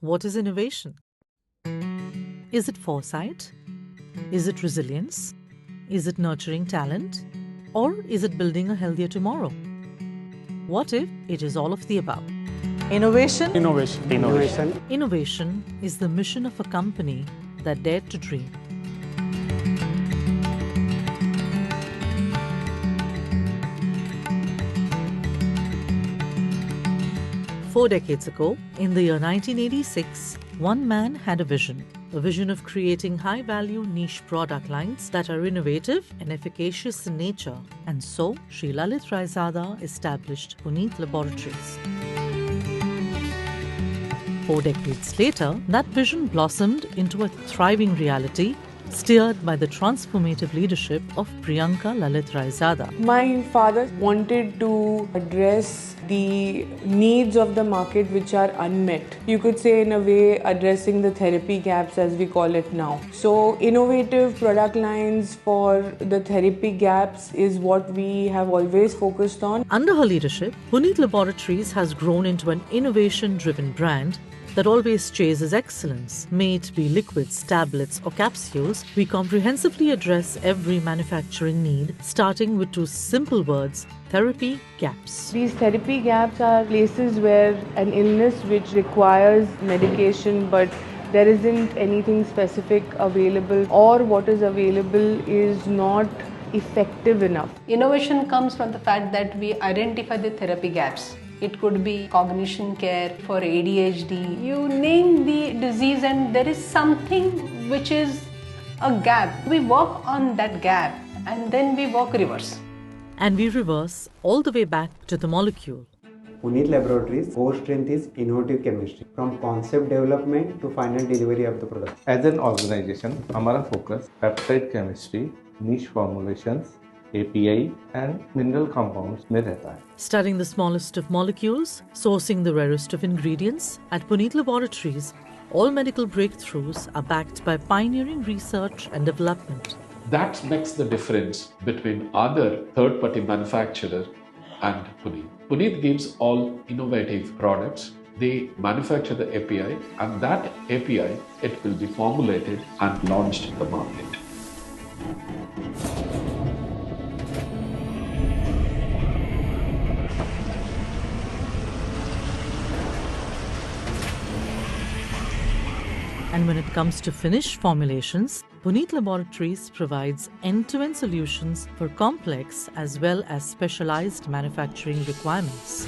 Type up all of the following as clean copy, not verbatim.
What is innovation? Is it foresight? Is it resilience? Is it nurturing talent? Or is it building a healthier tomorrow? What if it is all of the above? Innovation? Innovation is the mission of a company that dared to dream. Four decades ago, in the year 1986, one man had a vision of creating high-value niche product lines that are innovative and efficacious in nature. And so, Sri Lalit Zada established Puneet Laboratories. 4 decades later, that vision blossomed into a thriving reality, steered by the transformative leadership of Priyanka Lalit Zada. My father wanted to address the needs of the market which are unmet. You could say, in a way, addressing the therapy gaps as we call it now. So innovative product lines for the therapy gaps is what we have always focused on. Under her leadership, Puneet Laboratories has grown into an innovation-driven brand that always chases excellence. May it be liquids, tablets or capsules, we comprehensively address every manufacturing need, starting with 2 simple words: therapy gaps. These therapy gaps are places where an illness which requires medication but there isn't anything specific available, or what is available is not effective enough. Innovation comes from the fact that we identify the therapy gaps. It could be cognition care for ADHD. You name the disease and there is something which is a gap. We work on that gap and then we work reverse. And we reverse all the way back to the molecule. Puneet Laboratories' core strength is innovative chemistry, from concept development to final delivery of the product. As an organization, हमारा focus peptide chemistry, niche formulations, API and mineral compounds में रहता है. Studying the smallest of molecules, sourcing the rarest of ingredients, at Puneet Laboratories, all medical breakthroughs are backed by pioneering research and development. That makes the difference between other third-party manufacturer and Puneet. Puneet gives all innovative products. They manufacture the API, and that API, it will be formulated and launched in the market. And when it comes to finished formulations, Puneet Laboratories provides end-to-end solutions for complex as well as specialized manufacturing requirements.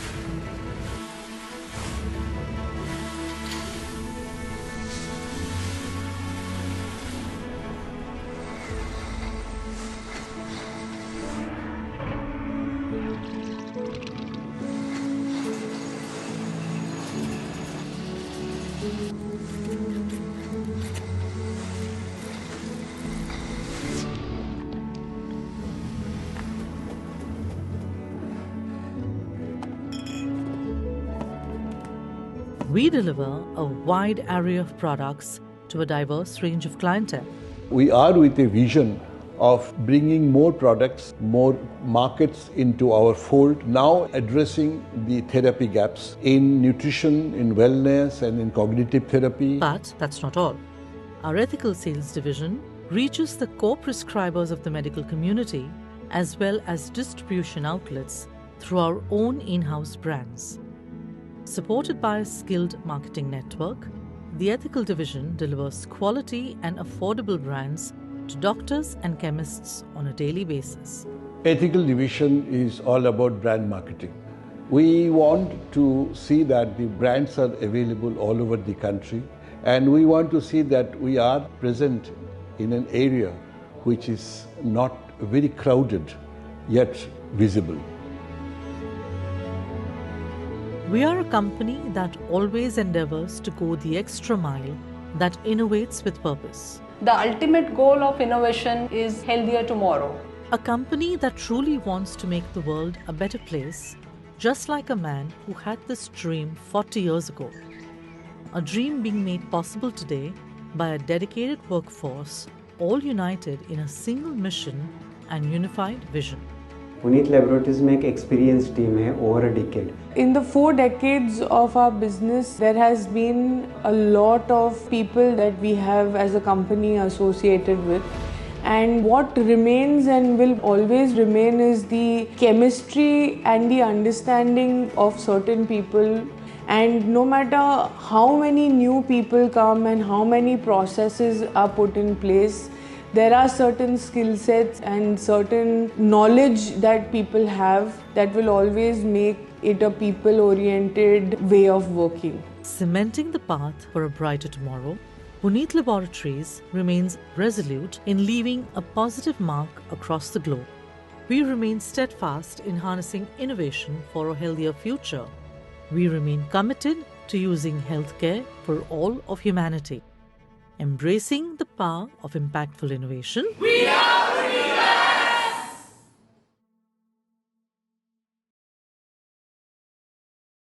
We deliver a wide array of products to a diverse range of clientele. We are with a vision of bringing more products, more markets into our fold, now addressing the therapy gaps in nutrition, in wellness and in cognitive therapy. But that's not all. Our ethical sales division reaches the core prescribers of the medical community as well as distribution outlets through our own in-house brands. Supported by a skilled marketing network, the ethical division delivers quality and affordable brands to doctors and chemists on a daily basis. Ethical division is all about brand marketing. We want to see that the brands are available all over the country, and we want to see that we are present in an area which is not very crowded yet visible. We are a company that always endeavors to go the extra mile, that innovates with purpose. The ultimate goal of innovation is healthier tomorrow. A company that truly wants to make the world a better place, just like a man who had this dream 40 years ago. A dream being made possible today by a dedicated workforce, all united in a single mission and unified vision. Puneet laboratories में एक experience team है over a decade. In the 4 decades of our business, there has been a lot of people that we have as a company associated with. And what remains and will always remain is the chemistry and the understanding of certain people. And no matter how many new people come and how many processes are put in place, there are certain skill sets and certain knowledge that people have that will always make it a people-oriented way of working. Cementing the path for a brighter tomorrow, Puneet Laboratories remains resolute in leaving a positive mark across the globe. We remain steadfast in harnessing innovation for a healthier future. We remain committed to using healthcare for all of humanity. Embracing the power of impactful innovation, we are